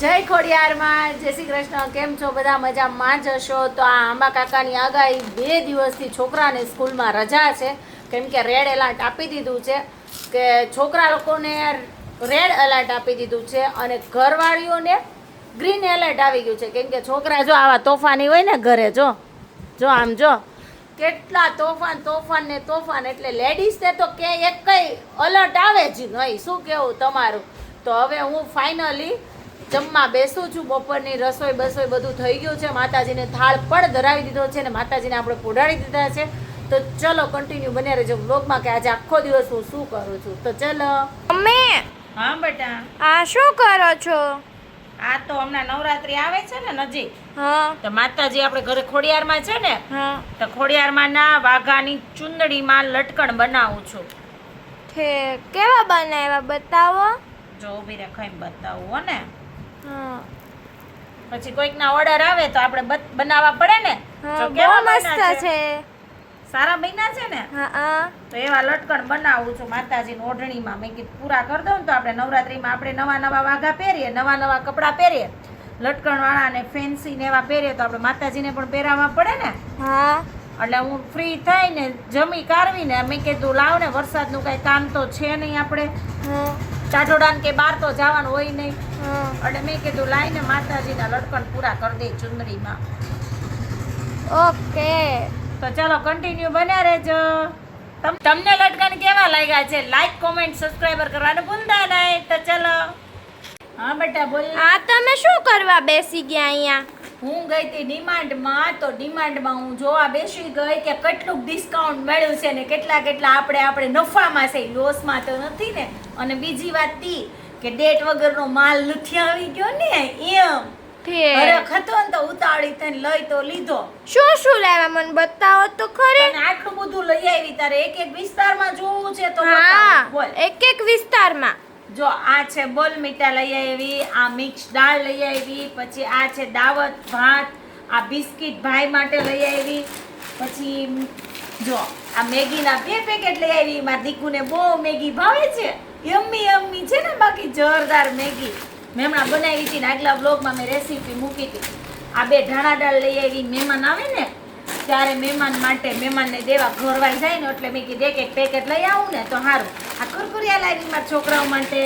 જય ખોડિયારમાં, જય શ્રી કૃષ્ણ. કેમ છો બધા? મજામાં જ હશો. તો આ આંબા કાકાની આગાહી 2 દિવસથી છોકરાને સ્કૂલમાં રજા છે, કેમ કે રેડ એલર્ટ આપી દીધું છે કે છોકરા લોકોને રેડ એલર્ટ આપી દીધું છે અને ઘરવાળીઓને ગ્રીન એલર્ટ આવી ગયું છે, કેમ કે છોકરા જો આવા તોફાની હોય ને ઘરે, જો આમ જો કેટલા તોફાન ને તોફાન. એટલે લેડીઝને તો કે એક કઈ અલર્ટ આવે જ નહીં. શું કેવું તમારું? તો હવે હું ફાઇનલી જમવા બેસું છું. બપોરની રસોઈ બધું થઈ ગયું છે. માતાજીને થાળ પણ ધરાવી દીધો છે અને માતાજીને આપણે પોઢાડી દીધા છે. તો ચલો કન્ટિન્યુ બન્યા રહેજો વ્લોગમાં કે આજે આખો દિવસ હું શું કરું છું. તો ચલો. મમ્મી. હા બેટા. આ શું કરો છો? આ તો હમણાં નવરાત્રી આવે છે ને નજીક. હા. તો માતાજી આપણે ઘરે ખોડિયારમાં છે ને. હા. તો ખોડિયારમાં ના વાઘાની ચુંદડીમાં લટકણ બનાવું છું. કેવા બનાવ્યા બતાવો. જો ઊભી રે, ખાઈને બતાવું હો ને. હા. પછી કોઈકના ઓર્ડર આવે તો આપણે બનાવવા પડે ને. હા, જો બહુ કેવા મસ્ત બન્યા છે. સારા બન્યા છે ને. હા. તો એવા લટકણ બનાવું છું માતાજીની ઓઢણીમાં. મેં કીધું પૂરા કરી દઉં ને તો આપણે નવરાત્રીમાં આપણે નવા વાઘા પહેરીએ, નવા કપડાં પહેરીએ, લટકણ વાળા ને ફેન્સી ને એવા પહેરીએ તો આપણે માતાજીને પણ પહેરાવવા પડે ને. હા. એટલે હું ફ્રી થઈને જમી કારવીને મેં કીધું લાવ ને, વરસાદનું કઈ કામ તો છે નહીં, આપણે ચાટોડાન કે બહાર તો જવાનું હોય નહીં. એટલે મેં કીધું લાઈને માતાજીના લટકણ પૂરા કરી દે ચુંદડીમાં. ઓકે. તો ચલો કન્ટિન્યુ બન્યા રહેજો. તમને લટકણ કેવા લાગ્યા છે? લાઈક, કોમેન્ટ, સબસ્ક્રાઇબર કરવાનું ભૂલતા નહીં. તો ચલો. હા બેટા બોલ. આ તમે શું કરવા બેસી ગયા અહીંયા? હું ગઈ હતી ડિમાન્ડમાં. તો ડિમાન્ડમાં હું જોવા બેસી ગઈ કે કેટલું ડિસ્કાઉન્ટ મળ્યું છે ને કેટલા આપણે નફામાં છે, લોસમાં તો નથી ને. અને બીજી વાત તી કે ડેટ વગરનો માલ નથી આવી ગયો ને એમ. અરે ખતો ને તો ઉતાવળી થઈને લઈ તો લીધો. શું લાવ્યા મને બતાવો તો ખરી. અને આટલું બધું લઈ આવી તારે એક વિસ્તારમાં જોવું છે તો હા, બતાવું. બોલ. એક વિસ્તારમાં. જો આ છે બોલ મીઠા લઈ આવી, આ મિક્સ દાળ લઈ આવી, પછી આ છે દાવત ભાત, આ બિસ્કિટ ભાઈ માટે લઈ આવી, પછી જો આ મેગીના 2 પેકેટ લઈ આવી. મારા દીકુને બહુ મેગી ભાવે છે, યમ્મી છે ને. બાકી જોરદાર મેગી મેં હમણાં બનાવી હતી ને, આગલા બ્લોગમાં મેં રેસીપી મૂકી હતી. આ 2 ધાણા દાળ લઈ આવી. મહેમાન આવે ને ત્યારે મહેમાન માટે, મહેમાનને દેવા ઘરવાઈ જાય ને એટલે મેં કીધું એક પેકેટ લઈ આવું ને તો સારું. આ કુરકુરિયા લાવી મારા છોકરાઓ માટે.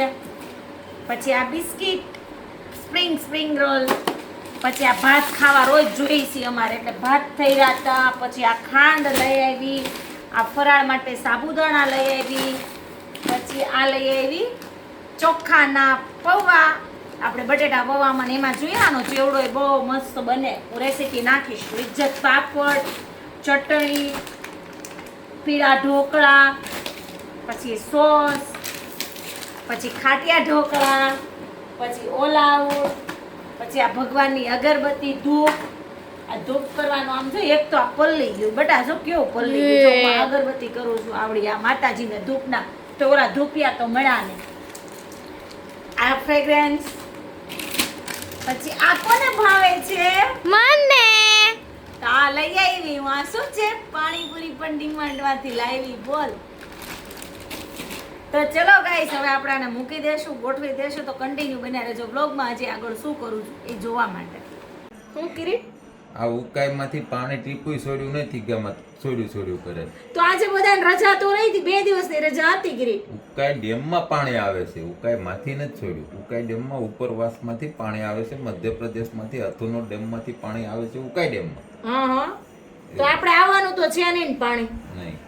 પછી આ બિસ્કિટ, સ્પ્રિંગ રોલ, પછી આ ભાત ખાવા રોજ જોઈએ છીએ અમારે એટલે ભાત થઈ રહ્યા હતા. પછી આ ખાંડ લઈ આવી, આ ફરાળ માટે સાબુદાણા લઈ આવી, પછી આ લઈ આવી ચોખાના પૌવા. આપણે બટેટા પૌવામાં ને એમાં જોઈએ આનો ચેવડો બહુ મસ્ત બને. હું રેસીપી નાખીશ. ઇજ્જત પાપડ, ચટણી, પીળા ઢોકળા, પછી સોસ, પછી ખાટિયા ઢોકળા, પછી ઓલાવું, પછી આ ભગવાનની અગરબત્તી, ધૂપ. આ ધૂપ કરવાનું આમ જો એક તો આ પલ્લી ગયું બટા, જો કેવું પલ્લી ગયું. હું અગરબત્તી કરું છું આવડી આ માતાજીને ધૂપના. તો ઓલા ધૂપિયા તો મળ્યા ને. આ ફ્રેગ્રન્સ. પછી આ કોને ભાવે છે? મને. આ લઈ આવી હું. આ શું છે? પાણીપુરી પણ ડિમાન્ડમાંથી લાવી. બોલ. તો ચલો ગાઈસ, હવે આપણે આને મૂકી દેશું, ગોઠવી દેશું. તો કન્ટિન્યુ બન્યા રહેજો બ્લોગમાં. હજી આગળ શું કરું છું એ જોવા માટે. હું કિરીટ આ ઉકાઈમાંથી પાણી ટીપુય છોડ્યું નથી, ગામમાં છોડ્યું કરે. તો આજે બધાને રજા તો રહી હતી, 2 દિવસની રજા હતી કિરીટ. ઉકાઈ ડેમમાં પાણી આવે છે, ઉકાઈમાંથી નથી છોડ્યું. ઉકાઈ ડેમમાં ઉપરવાસમાંથી પાણી આવે છે, મધ્યપ્રદેશમાંથી હથુનો ડેમમાંથી પાણી આવે છે ઉકાઈ ડેમમાં. હા. તો આપણે આવવાનું તો છે નહીં પાણી નહીં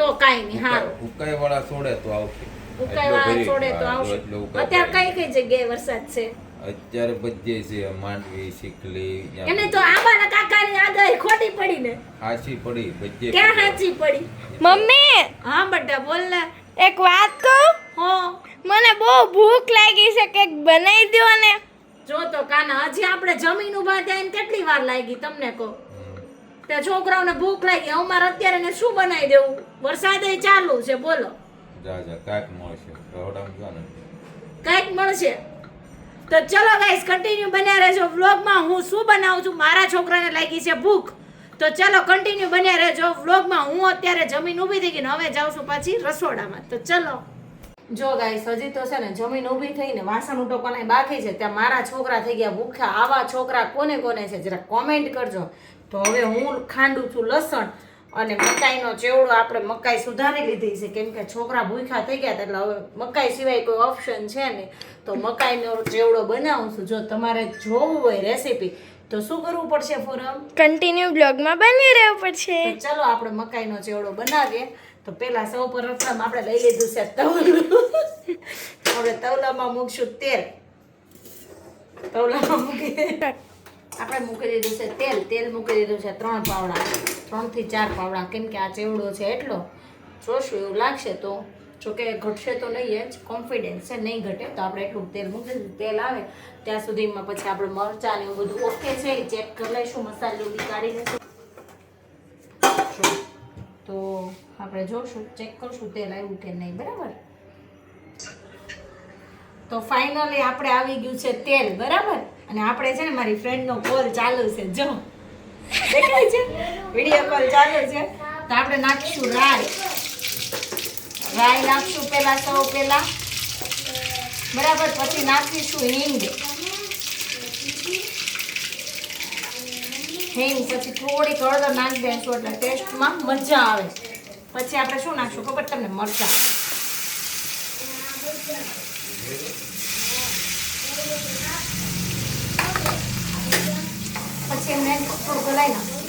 તો કાઈ નહીં. હારું, ઉકાઈ વાળા છોડે તો આવશે. ઉકાઈ વાળા છોડે તો આવશે. અત્યારે કઈ જગ્યાએ વરસાદ છે? અત્યારે બધે છે, માંડવી, ચીખલી. એમને તો આંબાના કાકાની આગાહી ખોટી પડી ને. સાચી પડી બધે. ક્યાં સાચી પડી? મમ્મી. હા બેટા બોલ ને. એક વાત કહું? હો. મને બહુ ભૂખ લાગી છે, કંઈક બનાવી દો ને. જો તો કાના, હજી આપણે જમીન ઉભા થઈને કેટલી વાર લાગી તમને કહો. તે છોકરાઓને ભૂખ લાગી, અમારે અત્યારે ને શું બનાવી દેવું? વરસાદ ચાલુ છે. બોલો. કાંઈક મળશે, કાંઈક મળશે. તો ચલો ગાઈસ કન્ટિન્યુ બન્યા રહેજો વ્લોગમાં. હું શું બનાવું છું, મારા છોકરાને લાગી છે ભૂખ. તો ચલો કન્ટિન્યુ બન્યા રહેજો વ્લોગમાં. હું અત્યારે જમીન ઊભી થઈ ગઈ ને હવે જાઉં છું પાછી રસોડામાં. તો ચલો. જો ગાઈસ હજી તો છે ને જમીન ઊભી થઈને વાસણ ઉટોકવાના બાકી છે ત્યાં મારા છોકરા થઈ ગયા ભૂખ્યા. આવા છોકરા કોને કોને છે જરા કોમેન્ટ કરજો. તો હવે હું ખાંડું છું લસણ અને મકાઈનો ચેવડો. આપણે મકાઈ સુધારી લીધી છે કેમ કે છોકરા ભૂખ્યા થઈ ગયા એટલે હવે મકાઈ સિવાય કોઈ ઓપ્શન છે નહીં. તો મકાઈનો ચેવડો બનાવું છું. જો તમારે જોવું હોય રેસીપી તો શું કરવું પડશે ફોરમ? કન્ટિન્યુ બ્લોગમાં બની રહેવું પડશે. તો ચલો આપણે મકાઈનો ચેવડો બનાવીએ. તો પેલા સૌ પ્રથમ આપણે લઈ લીધું છે તવલું. આપણે તવલામાં મૂકશું તેલ. તવલામાં આપણે મૂકી દીધું છે તેલ. તેલ મૂકી દીધું છે 3 પાવડા, 3 થી 4 પાવડા કેમ કે આ ચેવડો છે એટલો. જોશું એવું લાગશે તો, જોકે ઘટશે તો નહીં જ, કોન્ફિડન્સ છે નહીં ઘટે. તો આપણે એટલું તેલ મૂકી દીધું. તેલ આવે ત્યાં સુધીમાં પછી આપણે મરચાં ને એવું બધું ઓકે છે એ ચેક કરી લઈશું. મસાલો બી કાઢી લઈશું. તો આપણે જોશું, ચેક કરશું તેલ આવ્યું કે નહીં. બરાબર. તો ફાઇનલી આપણે આવી ગયું છે તેલ. બરાબર. અને આપણે છે ને મારી ફ્રેન્ડનો કોલ ચાલુ છે, જો દેખાય છે, વિડીયો કોલ ચાલુ છે. તો આપણે નાખીશું રાઈ. રાઈ નાખશું પહેલા સૌ પહેલા. બરાબર. પછી નાખીશું હિંગ. હિંગ પછી થોડીક હળદર નાખી દઈશું એટલે ટેસ્ટમાં મજા આવે. પછી આપણે શું નાખશું ખબર તમને? મરચાં. પછી એમને થોડું ગલાઈ નાખશું.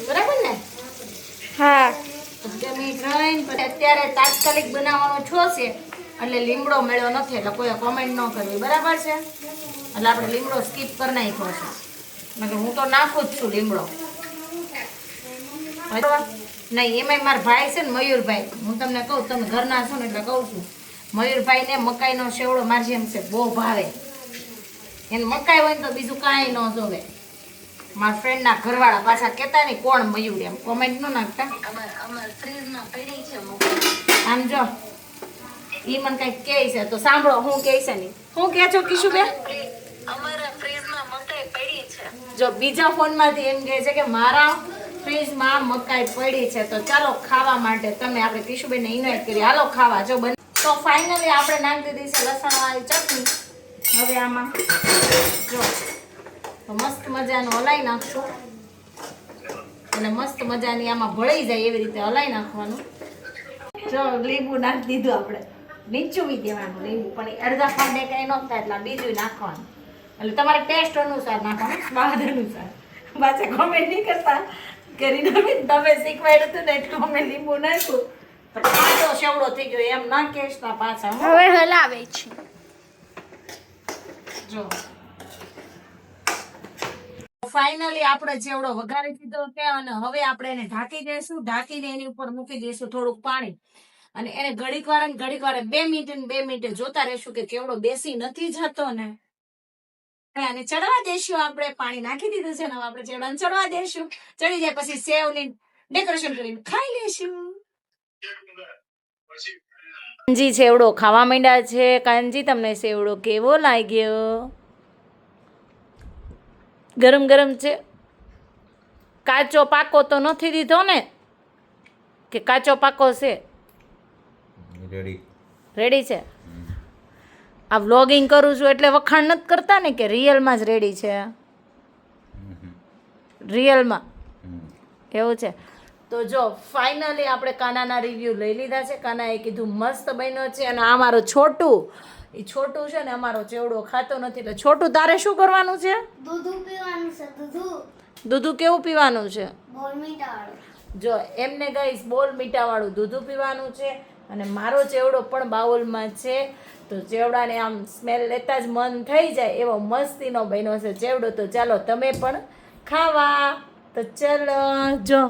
બરાબર ને? હા. જમી રહીને પછી અત્યારે તાત્કાલિક બનાવવાનો છો છે એટલે લીમડો મળ્યો નથી એટલે કોઈ કોમેન્ટ ન કરવી. બરાબર છે? એટલે આપણે લીમડો સ્કીપ કરી નાખ્યો છે. મતલબ હું તો નાખું જ છું લીમડો. નહીં એમાંય મારા ભાઈ છે ને મયુરભાઈ, હું તમને કહું, તમે ઘરના છો ને એટલે કહું છું, મયુરભાઈને મકાઈનો સેવડો મારી જેમ છે બહુ ભાવે. એને મકાઈ હોય ને તો બીજું કાંઈ ન જોવે. મારા ફ્રેન્ડના ઘરવાળા પાછા કહેતા નહીં કોણ મયુર, એમ કોમેન્ટ ન નાખતા. આમ જો ઈ મને કંઈક કહે છે તો સાંભળો હું કહે છે નહીં. હું કહે છો કિશુબેન? જો બીજા ફોનમાંથી એમ કહે છે કે મારા ફ્રીજમાં મકાઈ પડી છે. તો ચાલો ખાવા માટે તમે આપણે કિશુબેનને ઇન્વાઇટ કરી, હાલો ખાવા. જો બને તો ફાઇનલી આપણે નાખી દીધી છે લસણવાળી ચટણી. હવે આમાં જો તો મસ્ત મજાનું હલાઈ નાખશું અને મસ્ત મજાની આમાં ભળી જાય એવી રીતે હલાઈ નાખવાનું. જો લીંબુ નાખી દીધું આપણે, નીચુવી દેવાનું લીંબુ, પણ અડધા ફાંડે કઈ ન થાય એટલે બીજું નાખવાનું. એટલે તમારે ટેસ્ટ અનુસાર નાખવાનું, સ્વાદ અનુસાર. પાછા કોમેન્ટ નહીં કરતા કરીને તમે શીખવાડ્યું હતું ને એટલું અમે લીંબુ નાખ્યું તો કાચો સેવડો થઈ ગયો એમ ના કહેતા પાછા. હવે હલાવે છે. જો ફાઇનલી આપણે ચેવડો વઘારી દીધો છે અને હવે આપણે એને ઢાંકી દઈશું. ઢાંકીને એની ઉપર મૂકી દઈશું થોડુંક પાણી અને એને ઘડીક વાર 2 મિનિટે જોતા રહેશું કે ચેવડો બેસી નથી જતો ને. અને ચડવા દેશું. આપણે પાણી નાખી દીધું છે ને હવે આપણે ચેવડાને ચડવા દેશું. ચડી જાય પછી સેવની ડેકોરેશન કરીને ખાઈ લેશું. કાનજી સેવડો ખાવા માંડ્યા છે. કાનજી તમને સેવડો કેવો લાગ્યો? ગરમ ગરમ છે. કાચો પાકો તો નથી દીધો ને કે કાચો પાકો છે? રેડી છે. આ વ્લોગિંગ કરું છું એટલે વખાણ નથી કરતા ને કે રિયલમાં જ રેડી છે? રિયલમાં એવું છે. તો જો ફાઇનલી આપણે કાનાના રિવ્યૂ લઈ લીધા છે. કાનાએ કીધું મસ્ત બન્યો છે. અને આ મારો છોટું, એ છોટું છે ને અમારો ચેવડો ખાતો નથી. એટલે છોટું તારે શું કરવાનું છે? દૂધ પીવાનું છે. દૂધ કેવું પીવાનું છે? બોલ મીઠાવાળું. જો એમને ગાઈસ બોલ મીઠાવાળું દૂધ પીવાનું છે. અને મારો ચેવડો પણ બાઉલમાં છે. તો ચેવડાને આમ સ્મેલ લેતા જ મન થઈ જાય એવો મસ્તીનો બન્યો છે ચેવડો. તો ચાલો તમે પણ ખાવા. તો ચલો જો